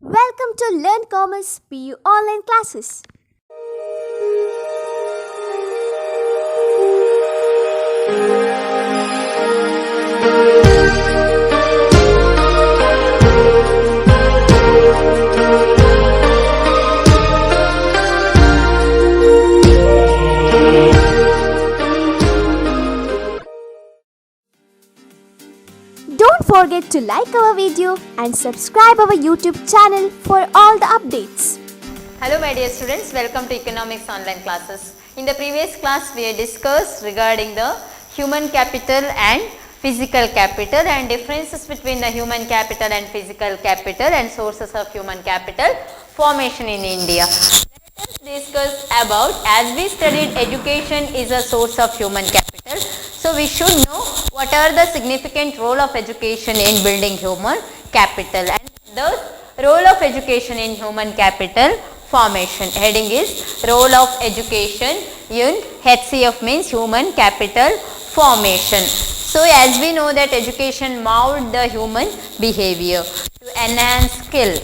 Welcome to Learn Commerce PU online classes. Don't forget to like our video and subscribe our YouTube channel for all the updates. Hello my dear students, welcome to economics online classes. In the previous class we had discussed regarding the human capital and physical capital and differences between the human capital and physical capital and sources of human capital formation in India. Let us discuss about, as we studied, education is a source of human capital. So we should know what are the significant role of education in building human capital, and the role of education in human capital formation. Heading is role of education in HCF means human capital formation. So as we know that education mold the human behavior to enhance skill,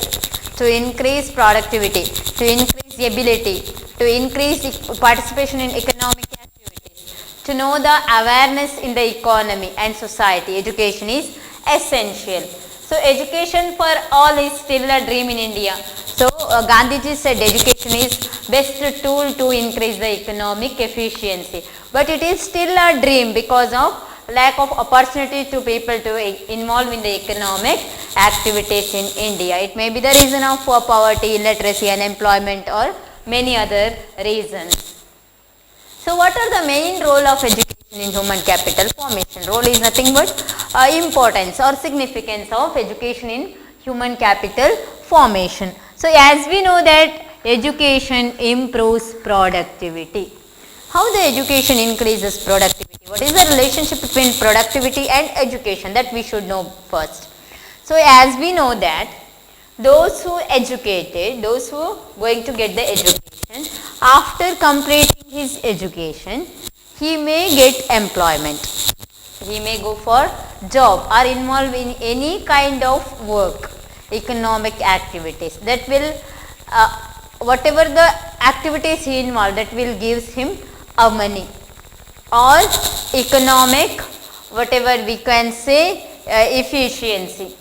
to increase productivity, to increase ability, to increase participation in economic activities, to know the awareness in the economy and society. Education is essential. So education for all is still a dream in India. So Gandhiji said education is best tool to increase the economic efficiency, but it is still a dream because of lack of opportunity to people to involve in the economic activities in India. It may be the reason of poverty, illiteracy, unemployment, or many other reasons. So what are the main role of education in human capital formation? Role is nothing but importance or significance of education in human capital formation. So as we know that education improves productivity. How the education increases productivity? What is the relationship between productivity and education? That we should know first. So as we know that those who educated, those who going to get the education, after completing his education, he may get employment. He may go for job or involve in any kind of work, economic activities that will, whatever the activities he involved, that will gives him a money or economic, whatever we can say, efficiency.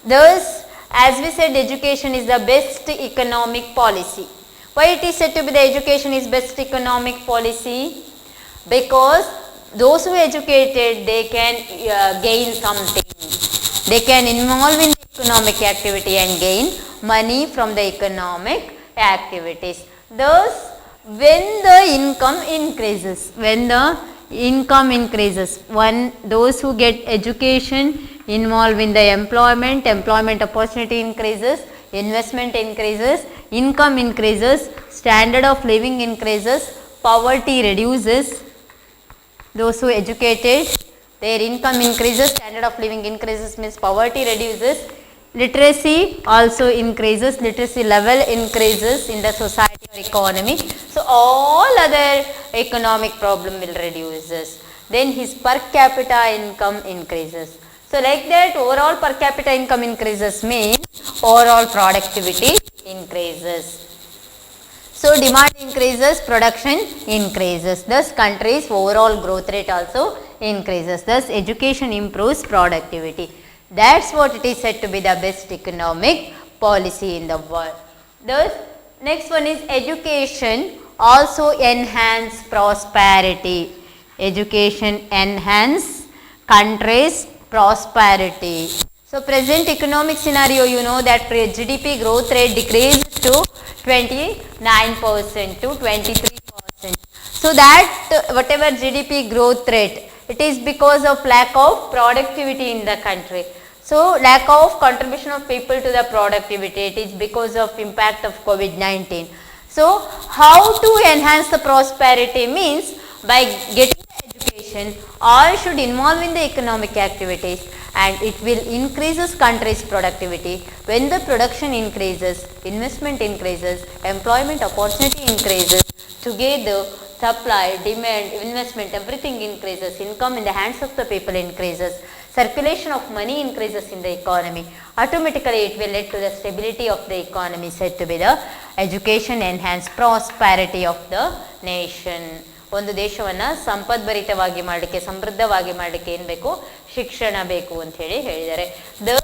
Thus, as we said, education is the best economic policy. Why it is said to be the education is best economic policy? Because those who educated, they can gain something. They can involve in the economic activity and gain money from the economic activities. Thus, when the income increases, those who get education involve in the employment opportunity increases, investment increases, income increases, standard of living increases, poverty reduces. Those who educated, their income increases, standard of living increases means poverty reduces, literacy also increases, literacy level increases in the society or economy. So all other economic problem will reduces. Then his per capita income increases. So like that, overall per capita income increases means overall productivity increases. So demand increases, production increases. Thus country's overall growth rate also increases. Thus education improves productivity. That's what it is said to be the best economic policy in the world. Thus next one is education also enhance prosperity. Education enhance country's prosperity. So present economic scenario, you know that GDP growth rate decreased to 29% to 23%. So that whatever GDP growth rate, it is because of lack of productivity in the country. So lack of contribution of people to the productivity, it is because of impact of COVID-19. So how to enhance the prosperity means by getting the education, all should involve in the economic activities and it will increases country's productivity. When the production increases, investment increases, employment opportunity increases, together supply, demand, investment, everything increases, income in the hands of the people increases. circulation of money increases in the economy, automatically it will lead to the stability of the economy, said to be the education enhance prosperity of the nation. ಒಂದು ದೇಶವನ್ನು ಸಂಪದ್ಭರಿತವಾಗಿ ಮಾಡಲಿಕ್ಕೆ, ಸಮೃದ್ಧವಾಗಿ ಮಾಡಲಿಕ್ಕೆ ಏನು ಬೇಕು? ಶಿಕ್ಷಣ ಬೇಕು ಅಂತ ಹೇಳಿದ್ದಾರೆ. The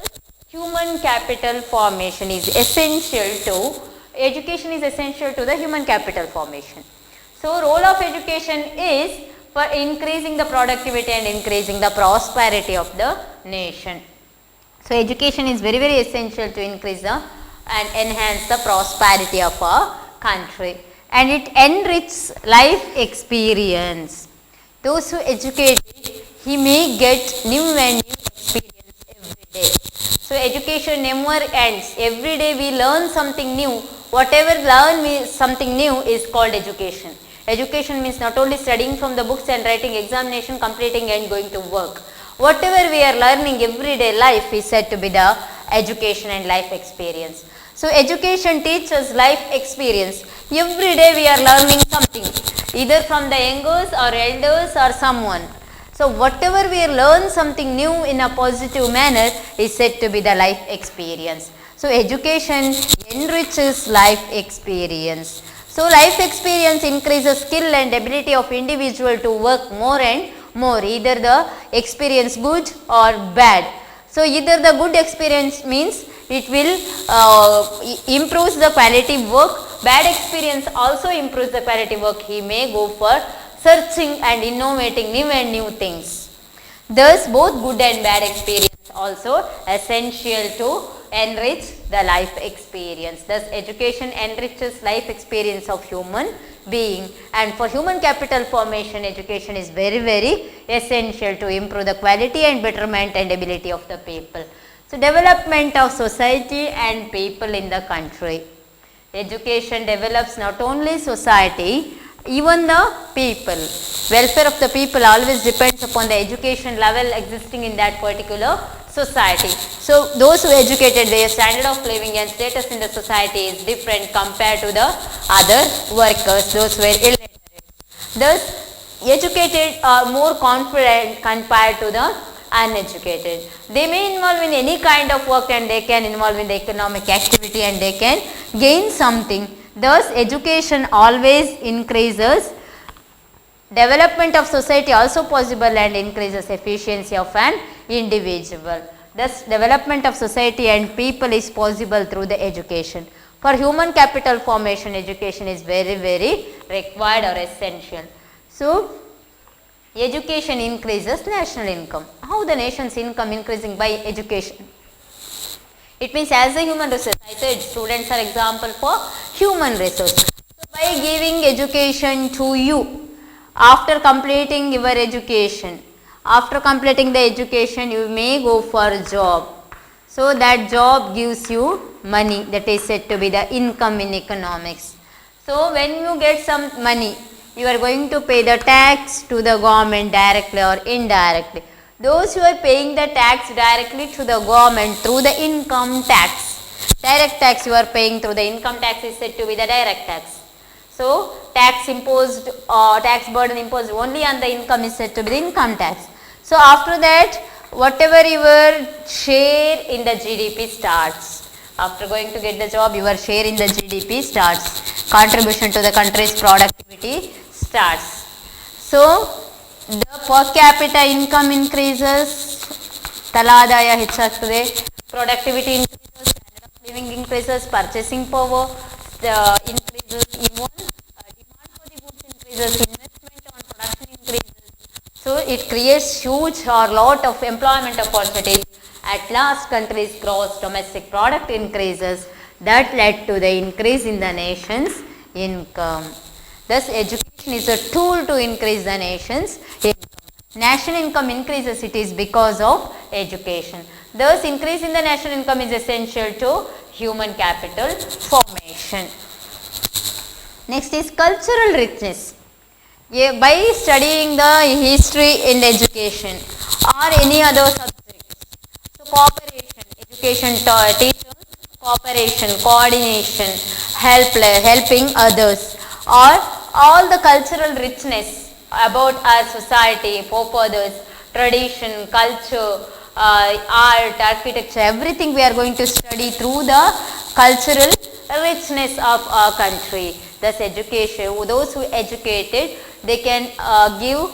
human capital formation is essential to, education is essential to the human capital formation. So role of education is for increasing the productivity and increasing the prosperity of the nation. So education is very very essential to increase the and enhance the prosperity of a country, and it enriches life experience. Those who educated, he may get new and new experience every day. So education never ends. Every day we learn something new. Whatever learn something new is called education. Education means not only studying from the books and writing examination, completing and going to work. Whatever we are learning everyday life is said to be the education and life experience. So education teaches life experience. Every day we are learning something, either from the youngers or elders or someone. So whatever we learn something new in a positive manner is said to be the life experience. So education enriches life experience. So life experience increases skill and ability of individual to work more and more, either the experience good or bad. So either the good experience means it will improve the quality work, bad experience also improves the quality work. He may go for searching and innovating new and new things. Thus both good and bad experience also essential to enrich the life experience. Thus education enriches life experience of human being, and for human capital formation education is very very essential to improve the quality and betterment and ability of the people. So development of society and people in the country. Education develops not only society, even the people. Welfare of the people always depends upon the education level existing in that particular society. So those who educated, their standard of living and status in the society is different compared to the other workers, those who were illiterate. Thus educated are more confident compared to the uneducated. They may involve in any kind of work and they can involve in the economic activity and they can gain something. Thus education always increases development of society also possible and increases efficiency of an individual. Thus development of society and people is possible through the education. For human capital formation education is very very required or essential. So education increases national income. How the nation's income increasing? By education. It means as a human resource, I said students are example for human resource. So by giving education to you, after completing your education, after completing the education you may go for a job. So that job gives you money, that is said to be the income in economics. So when you get some money, you are going to pay the tax to the government directly or indirectly. Those who are paying the tax directly to the government through the income tax, direct tax you are paying through the income tax is said to be the direct tax. So tax imposed or tax burden imposed only on the income is said to be the income tax. So after that whatever your share in the GDP starts. After going to get the job, your share in the GDP starts. Contribution to the country's productivity starts. So the per capita income increases, ತಲಾದಾಯ ಹೆಚ್ಚಾಗ್ತದೆ, productivity increases, standard of living increases, purchasing power increases, even demand for the goods increases, investment on production increases. So it creates huge or lot of employment opportunities. At last country's gross domestic product increases, that led to the increase in the nation's income. Thus education is a tool to increase the nation's income. National income increases, it is because of education. Thus increase in the national income is essential to human capital formation. Next is cultural richness. By studying the history in education or any other subjects. So cooperation, education teaches cooperation, coordination, helping others, or all the cultural richness about our society, forefathers, tradition, culture, art, architecture, everything we are going to study through the cultural richness of our country. Thus education, those who educated, they can give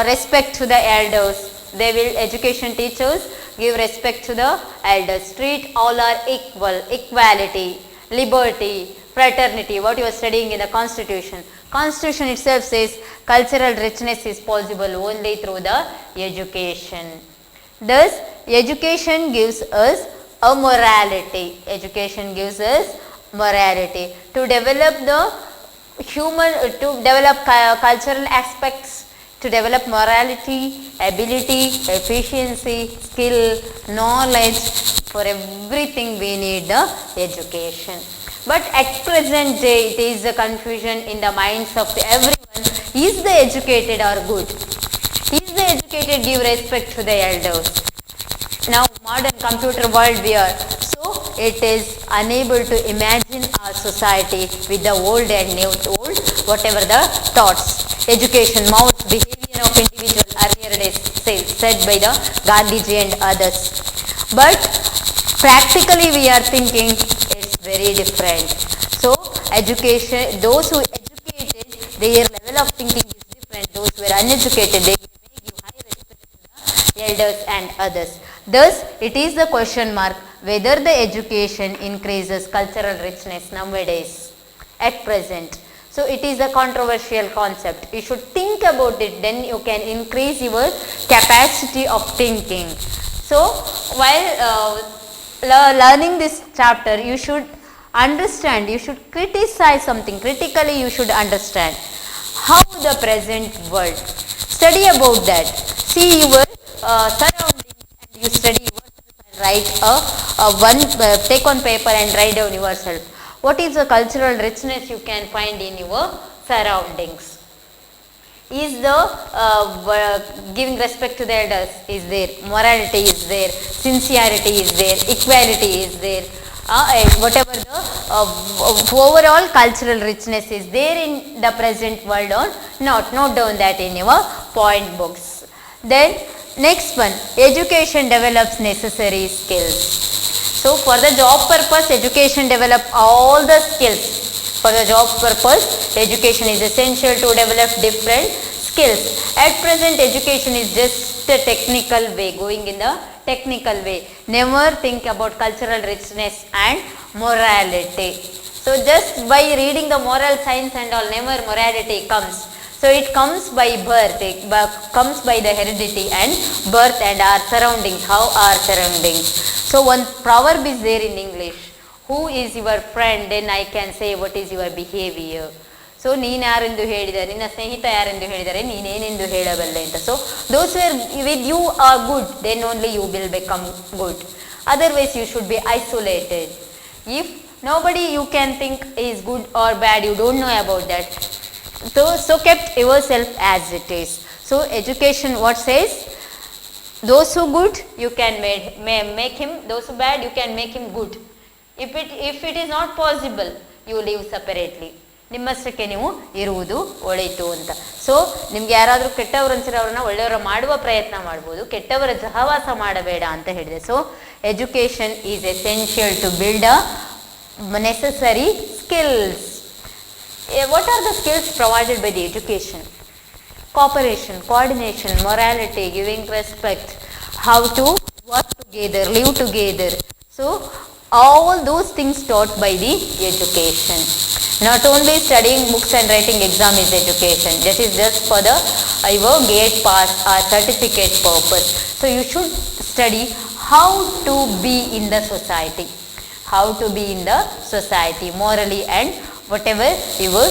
respect to the elders. They will, education teachers give respect to the elders. Treat all are equal, equality, liberty, fraternity, what you are studying in the constitution. Constitution itself says cultural richness is possible only through the education. Thus education gives us a morality. Education gives us morality. To develop the human, to develop cultural aspects, to develop morality, ability, efficiency, skill, knowledge, for everything we need the education. But at present day it is a confusion in the minds of everyone. Is the educated or good? Is the educated give respect to the elders? Now modern computer world we are, so it is unable to imagine our society with the old and new old, whatever the thoughts. Education, mouse, behavior of individual, earlier days said by the Gandhiji and others. But practically we are thinking it's very different. So education, those who educated, their level of thinking is different. Those who are uneducated, they may give high respect to the elders and others. Thus it is the question mark whether the education increases cultural richness nowadays at present. So it is a controversial concept. You should think about it, then you can increase your capacity of thinking. So while learning this chapter, you should understand, you should criticize something. Critically you should understand how the present world. Study about that. See your surroundings and you study yourself and write take on paper and write down yourself. What is the cultural richness you can find in your surroundings? Is the giving respect to the elders is there, morality is there, sincerity is there, equality is there, whatever the overall cultural richness is there in the present world or not. Note down that in your point books. Then next one, education develops necessary skills. So for the job purpose, education develop all the skills. For the job purpose, education is essential to develop different skills. At present, education is just a technical way, going in the technical way. Never think about cultural richness and morality. So just by reading the moral science and all, never morality comes. So it comes by birth, it comes by the heredity and birth and our surroundings, how our surroundings. So one proverb is there in English, who is your friend, then I can say what is your behavior. So ನೀನು ಯಾರೆಂದು ಹೇಳಿದರೆ, ನಿನ್ನ ಸ್ನೇಹಿತ ಯಾರೆಂದು ಹೇಳಿದರೆ ನೀನೇನೆಂದು ಹೇಳಬಲ್ಲೆ ಅಂತ. So those who with you are good, then only you will become good. Otherwise you should be isolated. If nobody you can think is good or bad, you don't know about that. So kept yourself as it is. So education what says? Those who good you can make him, those who bad you can make him good. If it is not possible, you live separately. ನಿಮ್ಮಷ್ಟಕ್ಕೆ ನೀವು ಇರುವುದು ಒಳಿತು ಅಂತ. So ನಿಮ್ಗೆ ಯಾರಾದರೂ ಕೆಟ್ಟವರು ಅನ್ಸಿರೋ ಅವ್ರನ್ನ ಒಳ್ಳೆಯವರ ಮಾಡುವ ಪ್ರಯತ್ನ ಮಾಡ್ಬೋದು, ಕೆಟ್ಟವರ ಸಹವಾಸ ಮಾಡಬೇಡ ಅಂತ ಹೇಳಿದೆ. So education is essential to build a necessary skills. What are the skills provided by the education? Cooperation, coordination, morality, giving respect, how to work together, live together. So all those things taught by the education. Not only studying books and writing exam is education. That is just for the your gate pass or certificate purpose. So you should study how to be in the society. How to be in the society morally and whatever your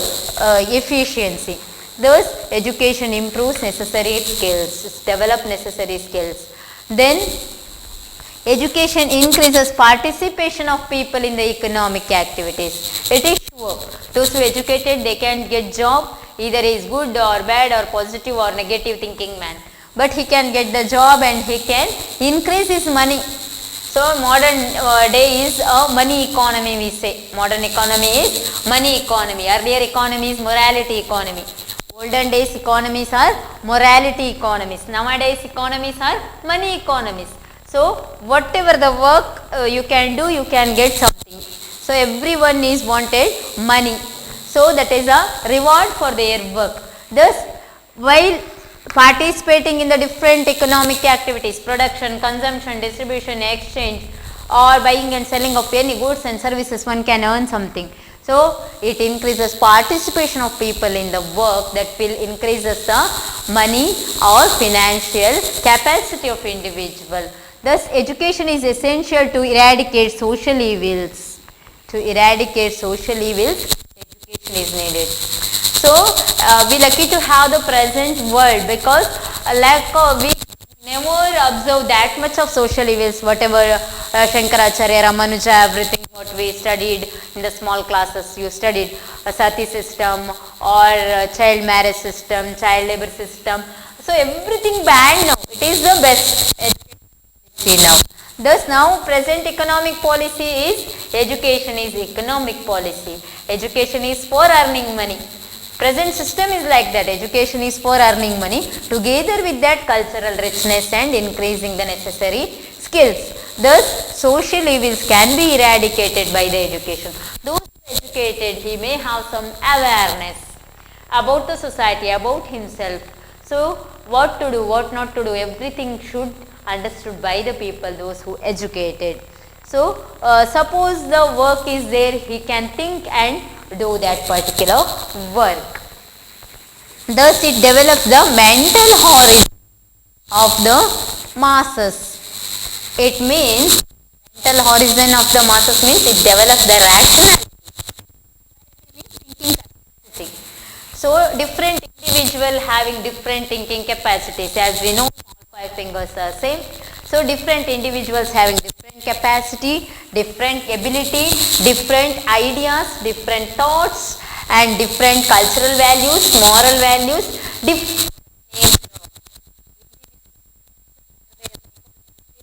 efficiency. Thus education improves necessary skills, develop necessary skills. Then education increases participation of people in the economic activities. It is sure those who educated, they can get job, either he is good or bad or positive or negative thinking man, but he can get the job and he can increase his money. So modern day is a money economy, we say. Modern economy is money economy. Earlier economy is morality economy. Olden days economies are morality economies. Nowadays economies are money economies. So whatever the work you can do, you can get something. So everyone is wanted money. So that is a reward for their work. Thus, while participating in the different economic activities, production, consumption, distribution, exchange, or buying and selling of any goods and services, one can earn something. So it increases participation of people in the work, that will increases the money or financial capacity of individual. Thus education is essential to eradicate social evils. To eradicate social evils, education is needed. So we lucky to have the present world, because we never observe that much of social evils, whatever Shankaracharya, Ramanuja, everything what we studied in the small classes. You studied a sati system or child marriage system, child labor system. So everything banned now. It is the best education now. Thus now present economic policy is education is economic policy. Education is for earning money. Present system is like that. Education is for earning money, together with that cultural richness and increasing the necessary skills. Thus social evils can be eradicated by the education. Those educated, he may have some awareness about the society, about himself. So what to do, what not to do, everything should understood by the people, those who educated. So suppose the work is there, he can think and do that particular work. Thus it develops the mental horizon of the masses. It means mental horizon of the masses means it develops the rationality. Thinking capacity. So different individual having different thinking capacities. As we know, all 5 fingers are same. So different individuals having different capacity, different ability, different ideas, different thoughts, and different cultural values, moral values,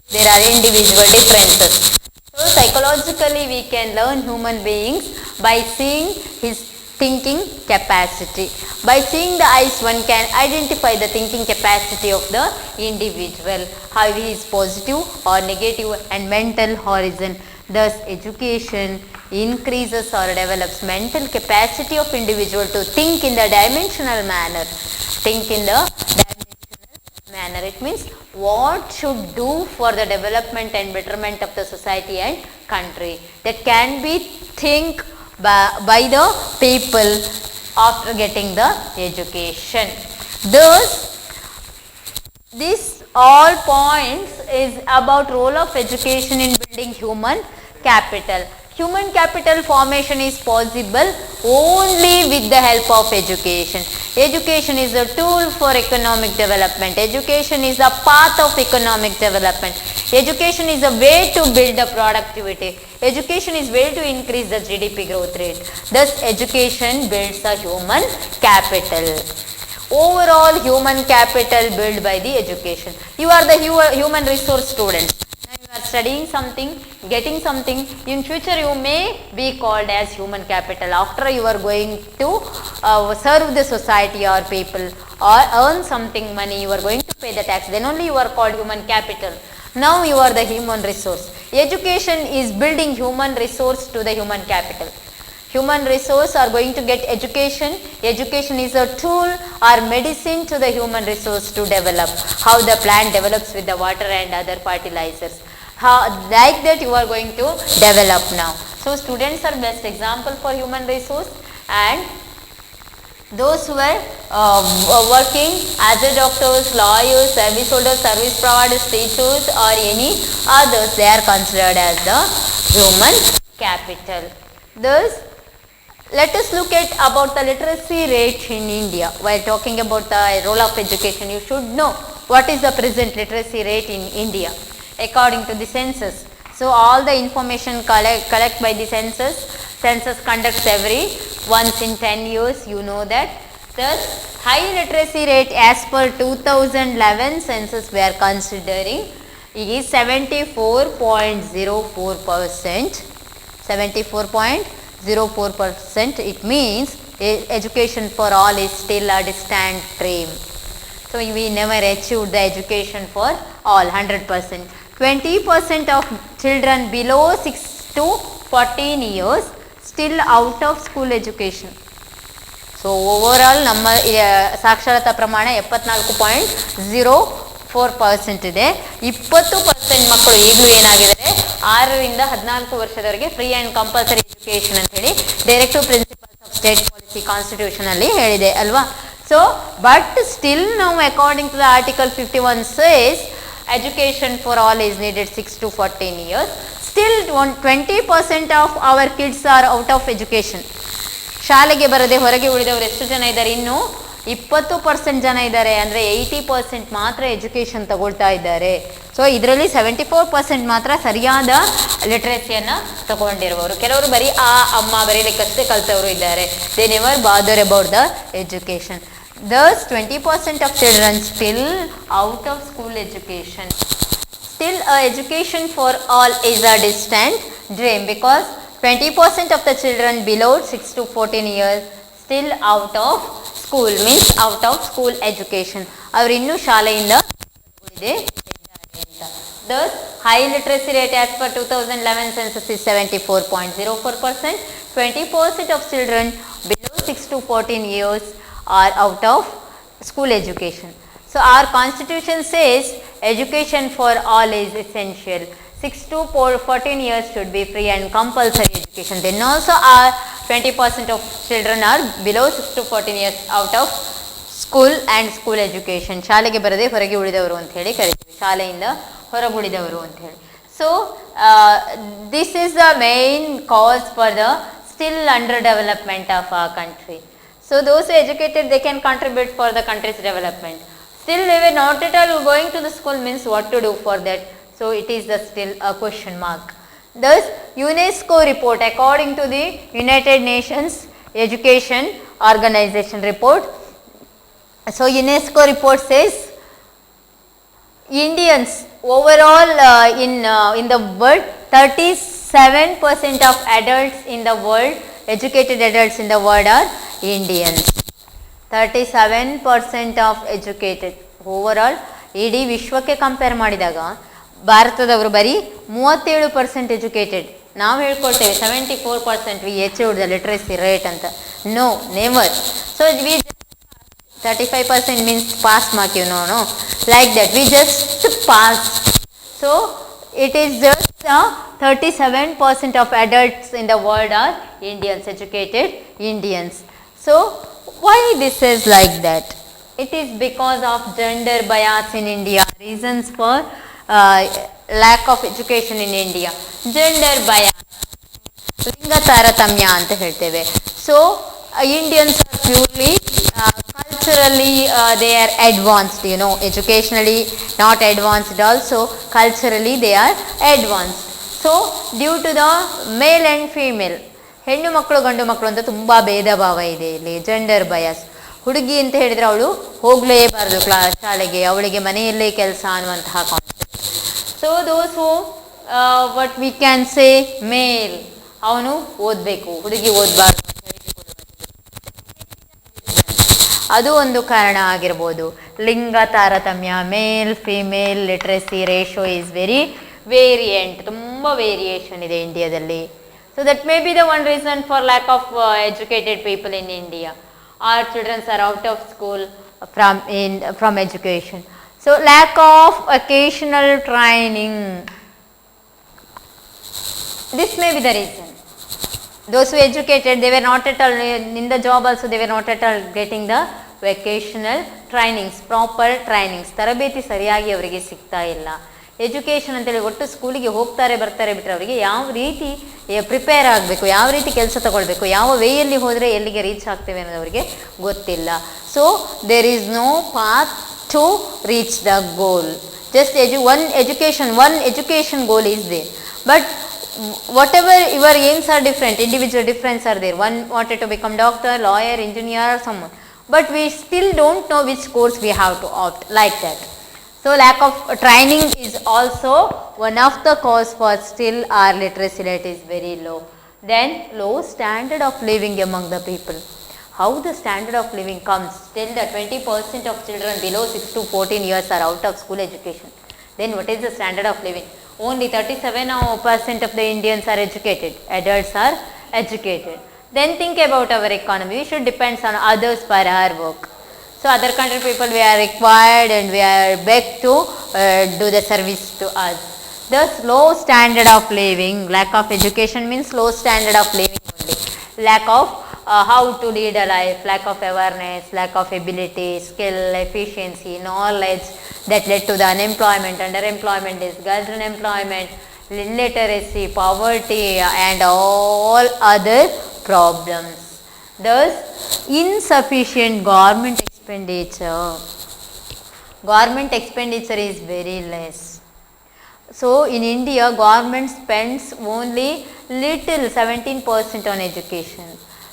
there are individual differences. So psychologically we can learn human beings by seeing his thinking capacity. By seeing the eyes, one can identify the thinking capacity of the individual, how he is positive or negative, and mental horizon. Thus education increases or develops mental capacity of individual to think in the dimensional manner. Think in the dimensional manner. It means what should do for the development and betterment of the society and country. That can be think by the people after getting the education. Thus, this all points is about role of education in building human capital. Human capital formation is possible only with the help of education. Education is a tool for economic development. Education is a path of economic development. Education is a way to build the productivity. Education is way to increase the GDP growth rate. Thus, education builds a human capital. Overall human capital built by the education. You are the human resource student. Now you are studying something, getting something. In future you may be called as human capital. After you are going to serve the society or people or earn something money, you are going to pay the tax. Then only you are called human capital. Now you are the human resource. Education is building human resource to the human capital. Human resource are going to get education. Education is a tool or medicine to the human resource to develop. How the plant develops with the water and other fertilizers. How, like that you are going to develop now. So students are best example for human resource, and those who were working as a doctors, lawyers, service holders, service providers, teachers or any others, they are considered as the human capital. Thus, let us look at about the literacy rate in India. While talking about the role of education, you should know what is the present literacy rate in India according to the census. So all the information collect by the census. Census conducts every once in 10 years, you know that. Thus, high literacy rate as per 2011 census we are considering is 74.04%. 74.04%. It means education for all is still a distant dream. So we never achieved the education for all 100%. 20% of children below 6 to 14 years still out of school education. So overall ನಮ್ಮ ಸಾಕ್ಷರತಾ ಪ್ರಮಾಣ 74.04% ಇದೆ. 20% ಮಕ್ಕಳು ಈಗಲೂ ಏನಾಗಿದ್ದಾರೆ 6ರಿಂದ 14 ವರ್ಷದವರೆಗೆ free and compulsory education ಅಂತ ಹೇಳಿ directive principles of state policy constitution ಅಲ್ಲಿ ಹೇಳಿದೆ ಅಲ್ವಾ. ಸೊ ಬಟ್ ಸ್ಟಿಲ್ ನಾವು according to the article 51 says education for all is needed 6 to 14 years. Still 20% of our kids are out of education. ಶಾಲೆಗೆ ಬರದೆ ಹೊರಗೆ ಉಳಿದವರು ಎಷ್ಟು ಜನ ಇದ್ದಾರೆ? ಇನ್ನು 20% ಜನ ಇದ್ದಾರೆ. ಅಂದರೆ 80% ಮಾತ್ರ ಎಜುಕೇಷನ್ ತಗೊಳ್ತಾ ಇದ್ದಾರೆ. ಸೊ ಇದರಲ್ಲಿ 74% ಮಾತ್ರ ಸರಿಯಾದ ಲಿಟ್ರೇಸಿಯನ್ನು ತಗೊಂಡಿರುವವರು. ಕೆಲವರು ಬರೀ ಆ ಅಮ್ಮ ಬರೀಲಿಕ್ಕಷ್ಟೇ ಕಲ್ತವರು ಇದ್ದಾರೆ. They never bother about the education. Thus 20% of children still out of school education. Still education for all is a distant dream because 20% of the children below 6 to 14 years still out of school, means out of school education. ಅವರು ಇನ್ನೂ ಶಾಲೆಯಿಂದ ಇದೆ. Thus high literacy rate as per 2011 census is 74.04%. 20% of children below 6 to 14 years are out of school education. So our constitution says education for all is essential. 6 to 14 years should be free and compulsory education. Then also our 20% of children are below 6 to 14 years out of school and school education. ಶಾಲೆಗೆ ಬರದೆ ಹೊರಗೆ ಉಳಿದವರು ಅಂತ ಹೇಳಿ ಕರೀತೀವಿ. ಶಾಲೆಯಿಂದ ಹೊರಗುಳಿದವರು ಅಂತ ಹೇಳಿ. So this is the main cause for the still underdevelopment of our country. So those who educated, they can contribute for the country's development. Still they were not at all going to the school, means what to do for that. So it is the still a question mark. Thus UNESCO report, according to the United Nations Education Organization report. So UNESCO report says Indians overall in the world, 37% of adults in the world, educated adults in the world are Indians. 37% of educated overall. ಇಡೀ ವಿಶ್ವಕ್ಕೆ compare ಮಾಡಿದಾಗ ಭಾರತದವರು ಬರೀ 37% educated. ನಾವು ಹೇಳ್ಕೊಳ್ತೇವೆ 74% we achieved the literacy rate ಅಂತ. No, never. So we 35% means pass mark, you know, no? Like that, we just pass. So it is just 37% of adults in the world are Indians, educated Indians. So why this is like that? It is because of gender bias in India. Reasons for lack of education in India. Gender bias, ಲಿಂಗ ತಾರತಮ್ಯ ಅಂತ ಹೇಳ್ತೇವೆ. So Indians are purely culturally they are advanced, you know, educationally not advanced, also culturally they are advanced. So due to the male and female, ಹೆಣ್ಣು ಮಕ್ಕಳು ಗಂಡು ಮಕ್ಕಳು ಅಂತ ತುಂಬ ಭೇದ ಭಾವ ಇದೆ ಇಲ್ಲಿ. Gender bias. ಹುಡುಗಿ ಅಂತ ಹೇಳಿದರೆ ಅವಳು ಹೋಗಲೇಬಾರ್ದು ಶಾಲೆಗೆ, ಅವಳಿಗೆ ಮನೆಯಲ್ಲೇ ಕೆಲಸ ಅನ್ನುವಂತಹ concept. So those who what we can say male, ಅವನು ಓದಬೇಕು, ಹುಡುಗಿ ಓದಬಾರ್ದು, ಅದು ಒಂದು ಕಾರಣ ಆಗಿರ್ಬೋದು. ಲಿಂಗ ತಾರತಮ್ಯ, ಮೇಲ್ female literacy ratio is very variant, ತುಂಬ ವೇರಿಯೇಷನ್ ಇದೆ ಇಂಡಿಯಾದಲ್ಲಿ. So that may be the one reason for lack of educated people in India. Our children are out of school from education. So lack of occasional training. This may be the reason. Those who educated, they were not at all in the job also, they were not at all getting the vocational trainings, proper trainings. ತರಬೇತಿ ಸರಿಯಾಗಿ ಅವರಿಗೆ ಸಿಗ್ತಾ ಇಲ್ಲ. Education ಅಂತೇಳಿ ಒಟ್ಟು ಸ್ಕೂಲಿಗೆ ಹೋಗ್ತಾರೆ ಬರ್ತಾರೆ ಬಿಟ್ಟರೆ ಅವರಿಗೆ ಯಾವ ರೀತಿ ಪ್ರಿಪೇರ್ ಆಗಬೇಕು, ಯಾವ ರೀತಿ ಕೆಲಸ ತಗೊಳ್ಬೇಕು, ಯಾವ ವೇಯಲ್ಲಿ ಹೋದರೆ ಎಲ್ಲಿಗೆ ರೀಚ್ ಆಗ್ತೇವೆ ಅನ್ನೋದು ಅವರಿಗೆ ಗೊತ್ತಿಲ್ಲ. So there is no path to reach the goal. Just one education goal is there, but whatever your aims are different, individual difference are there. One wanted to become doctor, lawyer, engineer or someone, but we still don't know which course we have to opt, like that. So lack of training is also one of the cause for still our literacy rate is very low. Then low standard of living among the people. How the standard of living comes? Still the 20% of children below 6 to 14 years are out of school education. Then what is the standard of living? Only 37% of the Indians are educated, adults are educated. Then think about our economy, we should depend on others for our work. So other country people, we are required and we are begged to do the service to us. Thus low standard of living, lack of education means low standard of living only. Lack of how to lead a life, lack of awareness, lack of ability, skill, efficiency, knowledge that led to the unemployment, underemployment, disguised unemployment, illiteracy, poverty and all other problems. Thus insufficient government expenditure. Government expenditure is very less. So in India, government spends only little 17% on education.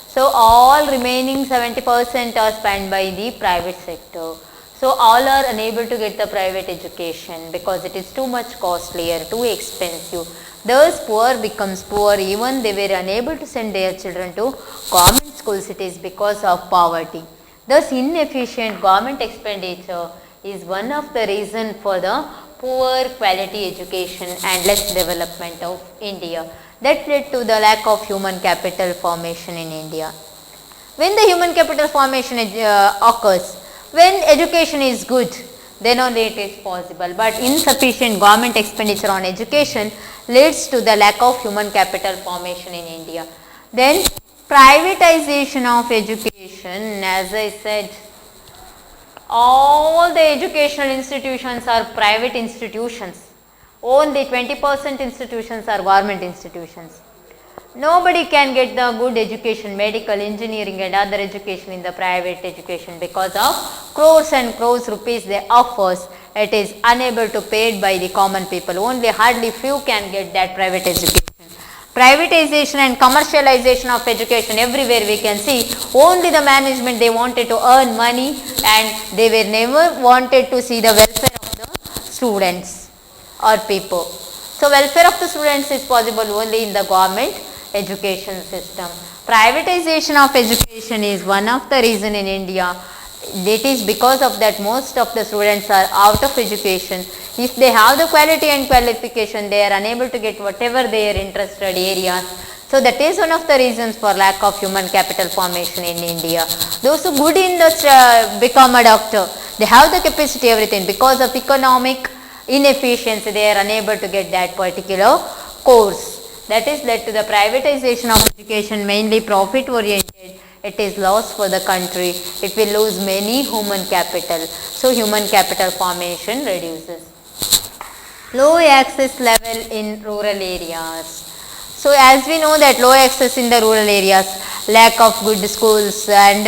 So all remaining 70% are spent by the private sector. So all are unable to get the private education because it is too much costlier, too expensive. Thus poor becomes poor, even they were unable to send their children to government schools, it is because of poverty. Thus inefficient government expenditure is one of the reasons for the poor quality education and less development of India. That led to the lack of human capital formation in India. When the human capital formation occurs, when education is good, then only it is possible. But insufficient government expenditure on education leads to the lack of human capital formation in India. Then privatization of education, as I said, all the educational institutions are private institutions. Only 20% institutions are government institutions. Nobody can get the good education, medical, engineering and other education in the private education because of crores and crores rupees they offers. It is unable to paid by the common people. Only hardly few can get that private education. Privatization and commercialization of education, everywhere we can see only the management, they wanted to earn money and they were never wanted to see the welfare of the students or people. So welfare of the students is possible only in the government education system. Privatization of education is one of the reason in India. It is because of that most of the students are out of education. If they have the quality and qualification, they are unable to get whatever their interested areas. So that is one of the reasons for lack of human capital formation in India. Those who good in the become a doctor, they have the capacity, everything, because of economic inefficiency, they are unable to get that particular course. That is led to the privatization of education, mainly profit oriented. It is loss for the country. It will lose many human capital. So human capital formation reduces. Low access level in rural areas. So as we know that low access in the rural areas, lack of good schools and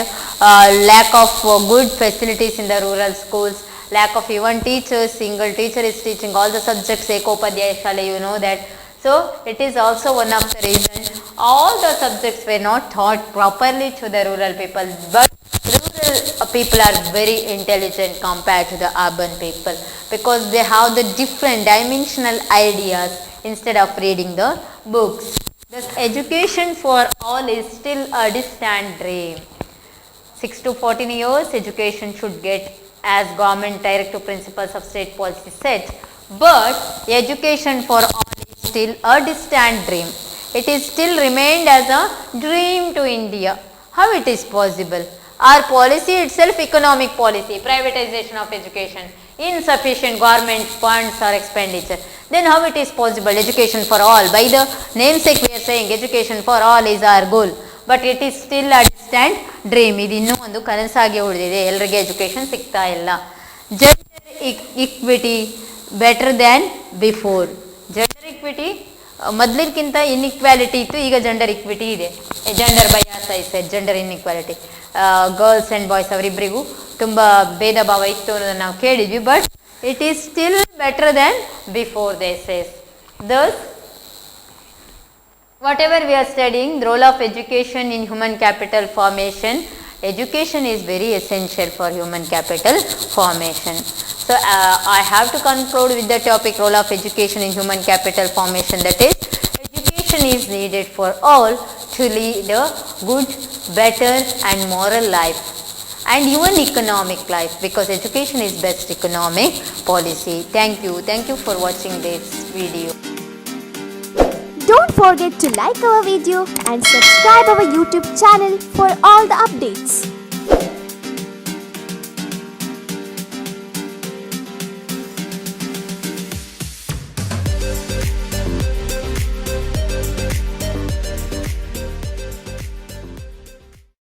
lack of good facilities in the rural schools, lack of even teachers, single teacher is teaching all the subjects, Ekopadhyaya Shala, you know that. So it is also one of the reasons all the subjects were not taught properly to the rural people, but rural people are very intelligent compared to the urban people because they have the different dimensional ideas instead of reading the books. Thus education for all is still a distant dream. 6 to 14 years education should get as government directive principles of state policy set, but education for all is still a distant dream. It is still remained as a dream to India. How it is possible? Our policy itself, economic policy, privatization of education, insufficient government funds or expenditure. Then how it is possible? Education for all. By the namesake we are saying education for all is our goal. But it is still a distant dream. ಇದು ಇನ್ನೂ ಒಂದು ಕನಸಾಗಿ ಉಳಿದಿದೆ, ಎಲ್ಲರಿಗೆ education ಸಿಗ್ತಾ ಇಲ್ಲ. Gender equity better than before. Gender equity ಮೊದಲಿಗಿಂತ inequality ಇತ್ತು, ಈಗ ಜೆಂಡರ್ ಇಕ್ವಿಟಿ ಇದೆ. ಜೆಂಡರ್ ಬಯಾಸ್ ಐಸೆ, gender inequality, girls and boys ಅವರಿಬ್ಬರಿಗೂ ತುಂಬ ಭೇದ ಭಾವ ಇತ್ತು ಅನ್ನೋದನ್ನು ನಾವು ಕೇಳಿದ್ವಿ. But it is still better than before, they says. Thus whatever we are studying, the role of education in human capital formation, education is very essential for human capital formation. So I have to conclude with the topic role of education in human capital formation, that is education is needed for all to lead a good, better and moral life. and even economic life, because education is best economic policy. Thank you for watching this video. Don't forget to like our video and subscribe our YouTube channel for all the updates.